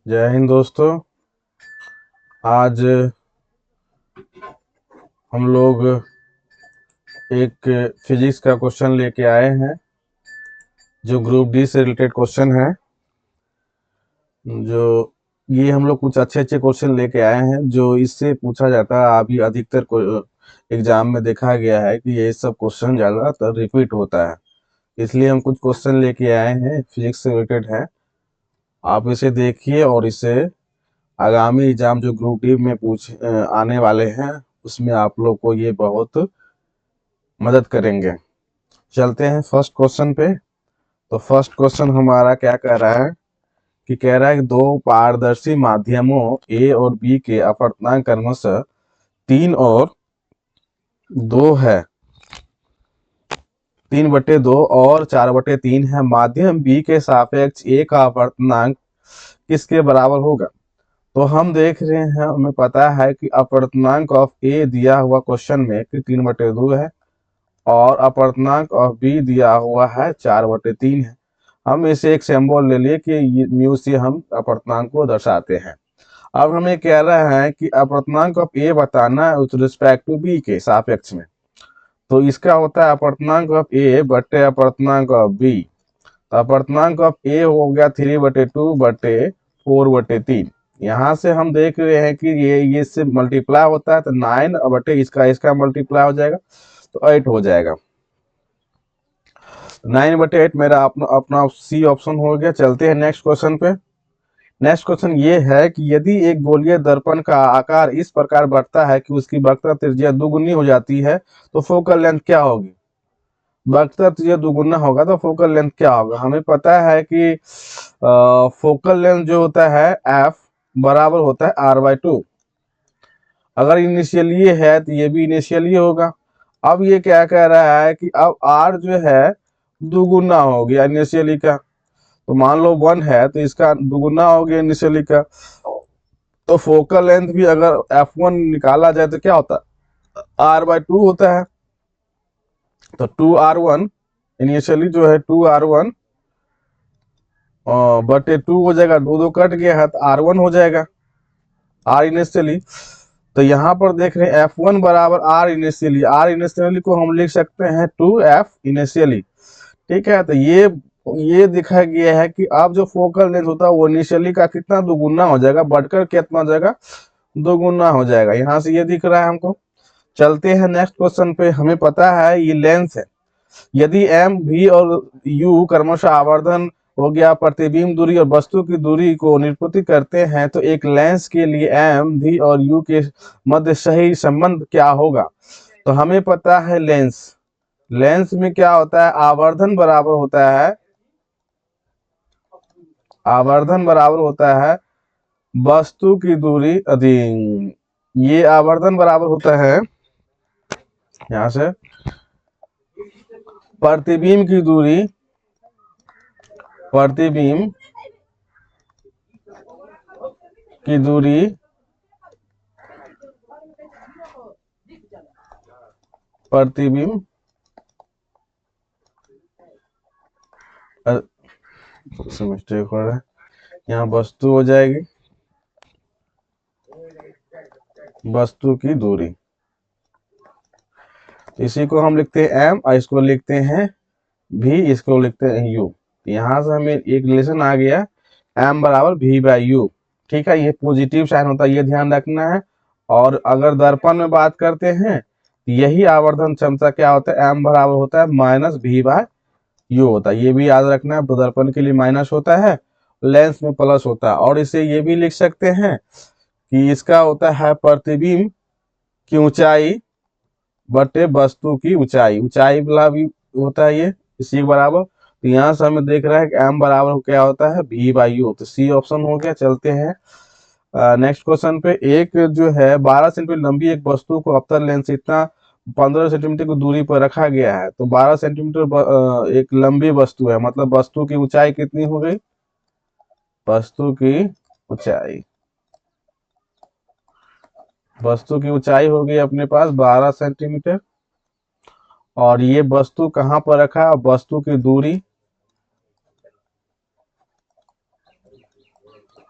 जय हिंद दोस्तों। आज हम लोग एक फिजिक्स का क्वेश्चन लेके आए हैं जो ग्रुप डी से रिलेटेड क्वेश्चन है। जो ये हम लोग कुछ अच्छे अच्छे क्वेश्चन लेके आए हैं जो इससे पूछा जाता है। अभी अधिकतर एग्जाम में देखा गया है कि ये सब क्वेश्चन ज़्यादातर रिपीट होता है, इसलिए हम कुछ क्वेश्चन लेके आए हैं फिजिक्स से रिलेटेड है। आप इसे देखिए और इसे आगामी एग्जाम जो ग्रुप डी में आने वाले हैं उसमें आप लोग को ये बहुत मदद करेंगे। चलते हैं फर्स्ट क्वेश्चन पे। तो फर्स्ट क्वेश्चन हमारा क्या कह रहा है कि कह रहा है कि दो पारदर्शी माध्यमों ए और बी के अपवर्तनांक क्रमशः 3 और 2 है। 3/2 और 4/3 है। माध्यम बी के सापेक्ष ए का अपवर्तनांक किसके बराबर होगा? तो हम देख रहे हैं, हमें पता है कि अपवर्तनांक ऑफ ए दिया हुआ क्वेश्चन में कि 3/2 है और अपवर्तनांक ऑफ बी दिया हुआ है 4/3 है। हम इसे एक सिंबल ले लिए कि म्यू से हम अपवर्तनांक को दर्शाते हैं। अब हमें कह रहा है कि अपवर्तनांक ऑफ ए बताना है विथ रिस्पेक्ट टू बी के सापेक्ष में। तो इसका होता है अपवर्तनांक ऑफ ए बटे अपवर्तनांक ऑफ बी। तो अपवर्तनांक ऑफ ए हो गया 3/2/4/3। यहाँ से हम देख रहे हैं कि ये इससे मल्टीप्लाई होता है तो 9 बटे इसका मल्टीप्लाई हो जाएगा तो 8 हो जाएगा। 9/8 मेरा अपना सी ऑप्शन हो गया। चलते हैं नेक्स्ट क्वेश्चन पे। नेक्स्ट क्वेश्चन ये है कि यदि एक गोलीय दर्पण का आकार इस प्रकार बढ़ता है कि उसकी वक्रता त्रिज्या दुगुनी हो जाती है तो फोकल लेंथ क्या होगी? वक्रता त्रिज्या दुगुना होगा तो फोकल लेंथ क्या होगा? हमें पता है कि फोकल लेंथ जो होता है एफ बराबर होता है r/2। अगर इनिशियल ये है तो ये भी इनिशियल ही होगा। अब ये क्या कह रहा है कि अब r जो है दुगुना हो गया इनिशियली का। तो मान लो 1 है तो इसका दुगुना हो गया इनिशियली का। तो फोकल लेंथ भी अगर f1 निकाला जाए तो क्या होता है? r/2 होता है। तो 2r1 इनिशियली जो है 2r1 बटे 2 हो जाएगा। दो दो कट गया है तो r1 हो जाएगा r इनिशियली। तो यहाँ पर देख रहे हैं f1 बराबर r इनिशियली। r इनिशियली को हम लिख सकते हैं 2f इनिशियली। ठीक है, तो ये दिखा गया है कि अब जो फोकल लेंथ होता है वो इनिशियली का कितना दुगुना हो जाएगा, बढ़कर कितना हो जाएगा? दोगुना हो जाएगा। यहाँ से ये दिख रहा है हमको। चलते हैं नेक्स्ट क्वेश्चन पे। हमें पता है ये लेंस है। यदि एम भी और यू क्रमशः आवर्धन हो गया प्रतिबिंब दूरी और वस्तु की दूरी को निरूपित करते हैं तो एक लेंस के लिए एम भी और यू के मध्य सही संबंध क्या होगा? तो हमें पता है लेंस में क्या होता है? आवर्धन बराबर होता है वस्तु की दूरी अधीन। ये आवर्धन बराबर होता है यहाँ से प्रतिबिंब की दूरी, प्रतिबिंब की दूरी प्रतिबिंब मिस्टेक हो रहा है, यहाँ वस्तु हो जाएगी वस्तु की दूरी। इसी को हम लिखते हैं एम और इसको लिखते हैं भी, इसको लिखते हैं यू। यहाँ से हमें एक रिलेशन आ गया एम बराबर v/u। ठीक है, ये पॉजिटिव साइन होता है, ये ध्यान रखना है। और अगर दर्पण में बात करते हैं यही आवर्धन क्षमता क्या होता है? एम बराबर होता है -v/u होता है। ये भी याद रखना है, दर्पण के लिए माइनस होता है, लेंस में प्लस होता है। और इसे ये भी लिख सकते हैं कि इसका होता है प्रतिबिंब की ऊंचाई बटे वस्तु की ऊंचाई। ऊंचाई वाला भी होता है ये, इसी के बराबर। तो यहाँ से हमें देख रहा है कि एम बराबर क्या होता है? v/u। तो सी ऑप्शन हो गया। चलते हैं नेक्स्ट क्वेश्चन पे। एक जो है 12 सेंटीमीटर लंबी एक वस्तु को अवतल लेंस से इतना 15 सेंटीमीटर की दूरी पर रखा गया है। तो 12 सेंटीमीटर एक लंबी वस्तु है, मतलब वस्तु की ऊंचाई कितनी हो गई? ऊंचाई वस्तु की ऊंचाई हो गई अपने पास 12 सेंटीमीटर। और ये वस्तु कहाँ पर रखा है? वस्तु की दूरी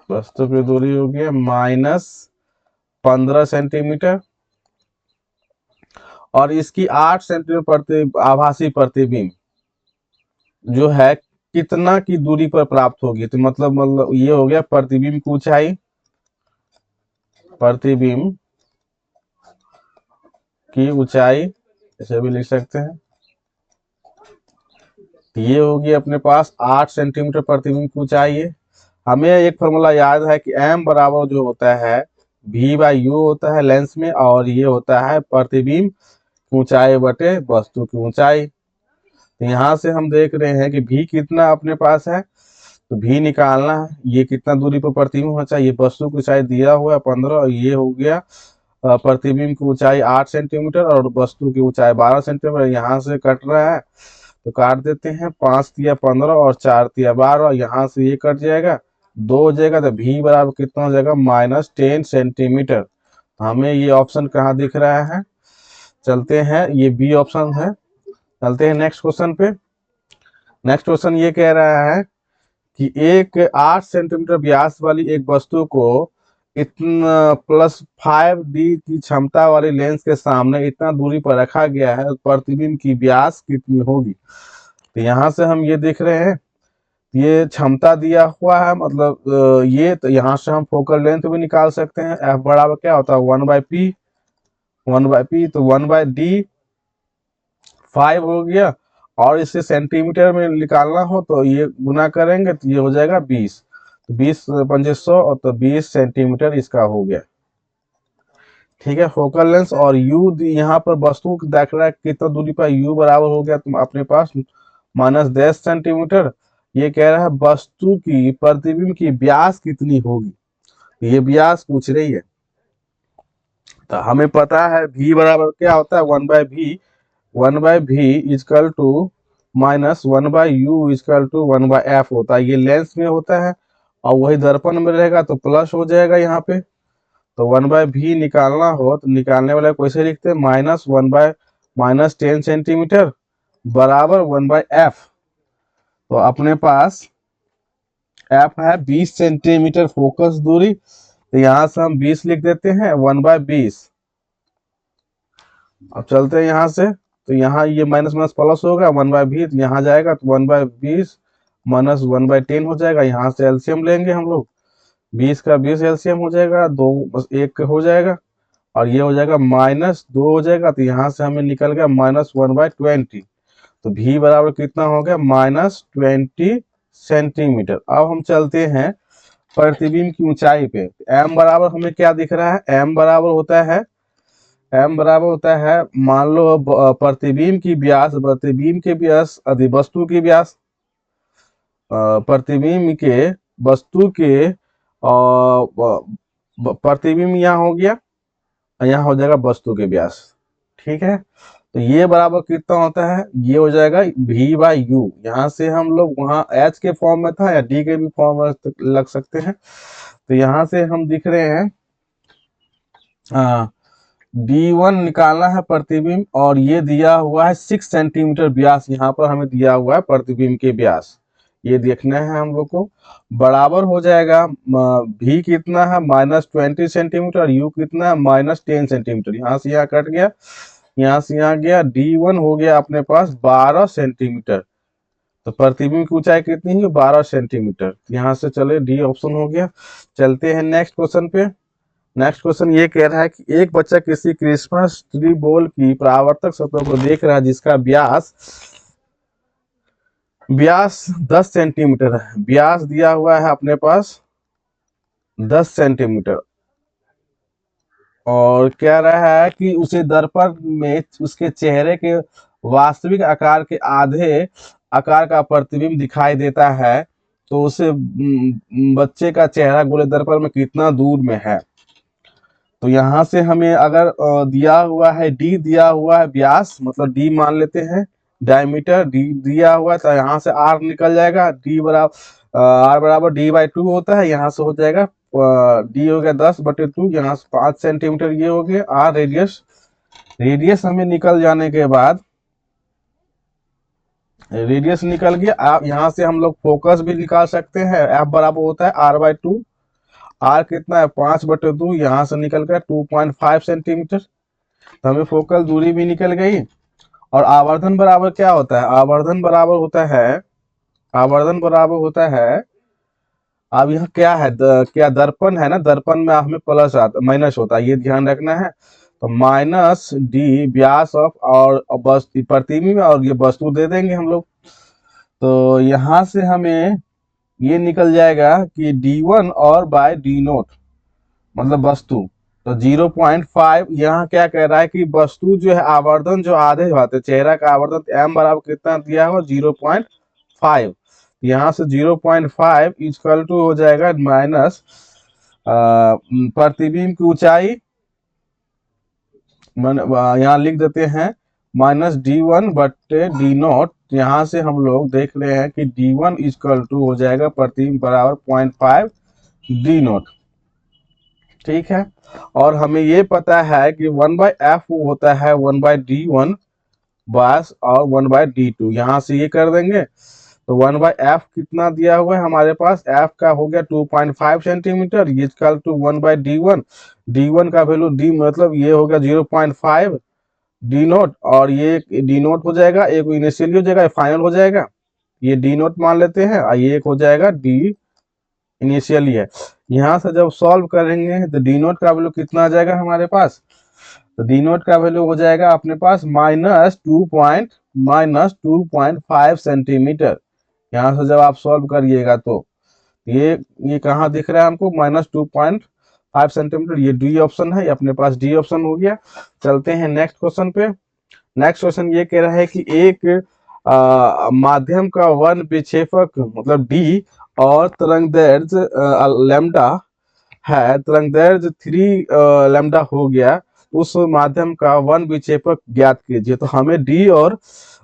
वस्तु की दूरी हो गया -15 सेंटीमीटर, और इसकी 8 सेंटीमीटर आभासी प्रतिबिंब जो है कितना की दूरी पर प्राप्त होगी। तो मतलब ये हो गया प्रतिबिंब की ऊंचाई, प्रतिबिंब की ऊंचाई ऐसे भी लिख सकते हैं। ये होगी अपने पास 8 सेंटीमीटर प्रतिबिंब की ऊंचाई है। हमें एक फॉर्मूला याद है कि m बराबर जो होता है v/u होता है लेंस में, और ये होता है प्रतिबिंब ऊंचाई बटे वस्तु की ऊंचाई। तो यहाँ से हम देख रहे हैं कि v कितना अपने पास है, तो v निकालना है। ये कितना दूरी पर प्रतिबिंब होना चाहिए, वस्तु की ऊंचाई दिया हुआ है 15, और ये हो गया प्रतिबिंब की ऊंचाई 8 सेंटीमीटर और वस्तु की ऊंचाई 12 सेंटीमीटर। यहाँ से कट रहा है तो काट देते हैं, 5 तिया 15 और 4 तिया 12, यहाँ से ये कट जाएगा, 2 हो जाएगा, तो v बराबर कितना हो जाएगा -10 सेंटीमीटर। हमें ये ऑप्शन कहाँ दिख रहा है, चलते हैं, ये बी ऑप्शन है। चलते हैं नेक्स्ट क्वेश्चन पे। नेक्स्ट क्वेश्चन ये कह रहा है कि एक 8 सेंटीमीटर व्यास वाली एक वस्तु को इतना +5D की क्षमता वाली लेंस के सामने इतना दूरी पर रखा गया है, प्रतिबिंब की व्यास कितनी होगी। तो यहाँ से हम ये देख रहे हैं, ये क्षमता दिया हुआ है, मतलब ये, तो यहाँ से हम फोकल लेंथ भी निकाल सकते हैं। F बराबर क्या होता है 1/P, 1/P, तो 1/D 5 हो गया, और इसे सेंटीमीटर में निकालना हो तो ये गुना करेंगे तो ये हो जाएगा 20, तो 20 पंजे 100, और तो 20 सेंटीमीटर इसका हो गया। ठीक है, फोकल लेंथ और u यहाँ पर वस्तु देख रहा है कितना दूरी पर, u बराबर हो गया तुम अपने पास -10 सेंटीमीटर। ये कह रहा है वस्तु की प्रतिबिंब की व्यास कितनी होगी, ये व्यास पूछ रही है। तो हमें पता है v बराबर क्या होता है 1/v, 1/v is equal to -1/u is equal to 1/f होता है। ये लेंस में होता है और वही दर्पण में रहेगा तो प्लस हो जाएगा यहाँ पे। तो 1/v निकालना हो तो निकालने वाला कैसे लिखते हैं, -10 सेंटीमीटर बराबर 1/f। तो अपने पास f है 20 सेंटीमीटर फोकस दूरी, तो यहाँ से हम 20 लिख देते हैं 1/20। अब चलते हैं यहाँ से, तो यहाँ ये माइनस माइनस प्लस होगा 1/20, तो यहाँ जाएगा तो 1/20 माइनस 1/10 हो जाएगा। यहाँ से एलसीएम लेंगे हम लोग, 20 का 20 एलसीएम हो जाएगा, 2 बस 1 हो जाएगा, और ये हो जाएगा -2 हो जाएगा। तो यहाँ से हमें निकल गया -1/20। तो v बराबर कितना हो गया -20 सेंटीमीटर। अब हम चलते हैं प्रतिबिंब की ऊंचाई पे। m बराबर हमें क्या दिख रहा है, m बराबर होता है मान लो प्रतिबिंब की व्यास, प्रतिबिंब के व्यास अधि वस्तु की व्यास, प्रतिबिंब के वस्तु के प्रतिबिंब यहाँ हो गया, यहाँ हो जाएगा वस्तु के व्यास। ठीक है, तो ये बराबर कितना होता है, ये हो जाएगा v/u। यहाँ से हम लोग वहाँ h के फॉर्म में था या d के भी फॉर्म में लग सकते हैं। तो यहाँ से हम दिख रहे हैं d1 निकालना है प्रतिबिंब, और ये दिया हुआ है 6 सेंटीमीटर व्यास, यहाँ पर हमें दिया हुआ है प्रतिबिंब के व्यास, ये देखना है हम लोग को। बराबर हो जाएगा v कितना है -20 सेंटीमीटर, u कितना है -10 सेंटीमीटर। यहाँ से यहाँ कट गया, यहाँ से यहाँ गया, d1 हो गया अपने पास 12 सेंटीमीटर। तो प्रतिबिंब की ऊंचाई कितनी है 12 सेंटीमीटर। यहाँ से चले डी ऑप्शन हो गया। चलते हैं नेक्स्ट क्वेश्चन पे। नेक्स्ट क्वेश्चन ये कह रहा है कि एक बच्चा किसी क्रिसमस ट्री बॉल की परावर्तक सतह को देख रहा है जिसका व्यास 10 सेंटीमीटर है। व्यास दिया हुआ है अपने पास 10 सेंटीमीटर, और कह रहा है कि उसे दर्पण में उसके चेहरे के वास्तविक आकार के आधे आकार का प्रतिबिंब दिखाई देता है, तो उसे बच्चे का चेहरा गोले दर्पण में कितना दूर में है। तो यहाँ से हमें अगर दिया हुआ है d दिया हुआ है व्यास, मतलब d मान लेते हैं, डायमीटर d दिया हुआ है, तो यहाँ से r निकल जाएगा, d बराबर r बराबर d/2 होता है। यहाँ से हो जाएगा d हो गया 10/2, यहाँ से 5 सेंटीमीटर ये हो गया r रेडियस। रेडियस हमें निकल जाने के बाद रेडियस निकल गया। आप यहाँ से हम लोग फोकस भी निकाल सकते हैं। एफ बराबर होता है r/2। आर कितना है 5/2, यहाँ से निकल गया 2.5 सेंटीमीटर। तो हमें फोकल दूरी भी निकल गई। और आवर्धन बराबर क्या होता है? आवर्धन बराबर होता है, अब यहाँ क्या है, क्या दर्पण है ना, दर्पण में हमें प्लस आता माइनस होता है, ये ध्यान रखना है। तो माइनस डी व्यास ऑफ और बस प्रतिबिंब और ये वस्तु दे देंगे हम लोग। तो यहाँ से हमें ये निकल जाएगा कि d1 और बाय d नोट मतलब वस्तु। तो 0.5 यहाँ क्या कह रहा है कि वस्तु जो है आवर्धन जो आधे बात है, चेहरा का आवर्धन m बराबर कितना दिया हुआ 0.5। यहाँ से 0.5 इक्वल टू हो जाएगा माइनस प्रतिबिंब की ऊंचाई, यहाँ लिख देते हैं -d1/d0। यहाँ से हम लोग देख रहे हैं कि d1 इक्वल टू हो जाएगा प्रतिबिंब बराबर 0.5 d0। ठीक है। और हमें ये पता है कि 1/f होता है 1/d1 बस और 1/d2। यहाँ से ये कर देंगे तो 1/f कितना दिया हुआ है हमारे पास, f का हो गया 2.5 centimetre equal to 1/d1। d1 का वैल्यू d मतलब ये हो गया 0.5 d नोट, और ये d नोट हो जाएगा, एक इनिशियली हो जाएगा, फाइनल हो जाएगा। ये d नोट मान लेते हैं और ये एक हो जाएगा d इनिशियली है। यहाँ से जब सॉल्व करेंगे तो डी नोट का वैल्यू कितना आ जाएगा हमारे पास, तो डी नोट का वैल्यू हो जाएगा अपने पास -2.5 सेंटीमीटर। यहाँ से जब आप सॉल्व करिएगा तो ये कहाँ दिख रहा है हमको, -2.5 सेंटीमीटर। ये डी ऑप्शन है, अपने पास डी ऑप्शन हो गया। चलते हैं नेक्स्ट क्वेश्चन पे। नेक्स्ट क्वेश्चन ये कह रहा है कि एक माध्यम का वन विक्षेपक मतलब डी और तरंगदैर्घ्य लैम्डा है, तरंगदैर्घ्य 3 लैम्डा हो गया, उस माध्यम का वन विक्षेपक ज्ञात कीजिए। तो हमें डी और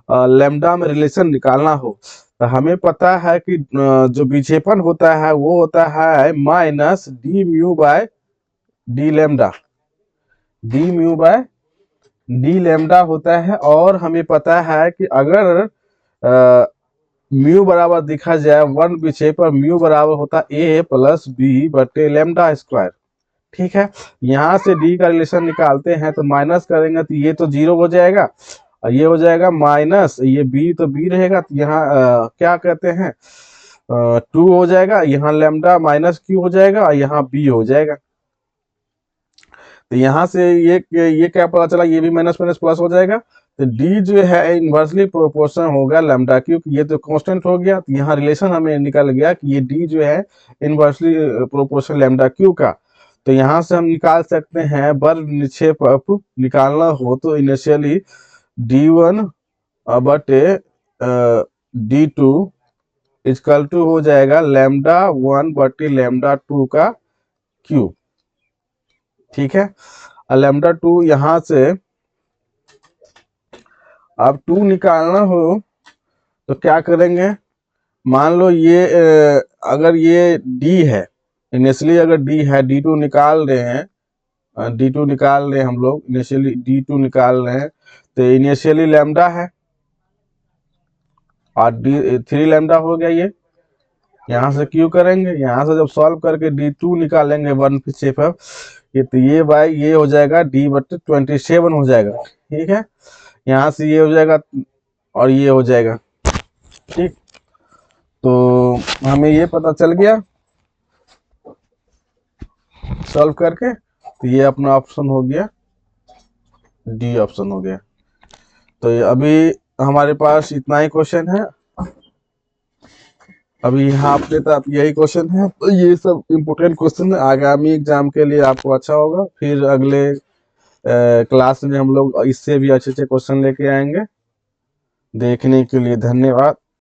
लैम्डा में रिलेशन निकालना हो, तो हमें पता है कि जो विक्षेपण होता है वो होता है minus D mu by D lambda, D mu by D lambda होता है। और हमें पता है कि अगर म्यू बराबर दिखा जाए वन विक्षेपण, म्यू बराबर होता ए प्लस बी बटे लैम्डा स्क्वायर। ठीक है। यहाँ से डी का रिलेशन निकालते हैं तो माइनस करेंगे तो ये तो 0 हो जाएगा, और ये हो जाएगा माइनस, ये बी तो बी रहेगा, तो यहाँ क्या कहते हैं 2 हो जाएगा, यहाँ लैम्डा माइनस क्यू हो जाएगा और यहाँ बी हो जाएगा। तो यहाँ से ये क्या पता चला, ये भी माइनस माइनस प्लस हो जाएगा। तो डी जो है इनवर्सली प्रोपोर्शन होगा लैम्डा, क्योंकि ये तो कांस्टेंट हो गया। तो यहाँ रिलेशन हमें निकल गया कि ये डी जो है इनवर्सली प्रोपोर्शन लैम्डा क्यू का। तो यहाँ से हम निकाल सकते हैं बल निक्षेपक निकालना हो तो इनिशियली d1 बटे d2 इक्वल टू हो जाएगा λ1 बटे λ2 का क्यूब। ठीक है। λ2 यहाँ से अब 2 निकालना हो तो क्या करेंगे, मान लो ये अगर ये d है, इनिशियली अगर d है, d2 निकाल रहे हैं, d2 निकाल रहे हैं हम लोग, इनिशियली d2 निकाल रहे हैं, तो इनिशियली लैम्डा है और d3 लैम्डा हो गया। ये यहाँ से क्यू करेंगे, यहाँ से जब सॉल्व करके d2 निकालेंगे वन विक्षेपक, ये तो ये बाय ये हो जाएगा d/27 हो जाएगा। ठीक है। यहाँ से ये हो जाएगा और ये हो जाएगा। ठीक, तो हमें ये पता चल गया सॉल्व करके, तो ये अपना ऑप्शन हो गया, डी ऑप्शन हो गया। तो अभी हमारे पास इतना ही क्वेश्चन है, अभी यहाँ अपने तरफ यही क्वेश्चन है। तो ये सब इम्पोर्टेंट क्वेश्चन है, आगामी एग्जाम के लिए आपको अच्छा होगा। फिर अगले क्लास में हम लोग इससे भी अच्छे अच्छे क्वेश्चन लेके आएंगे। देखने के लिए धन्यवाद।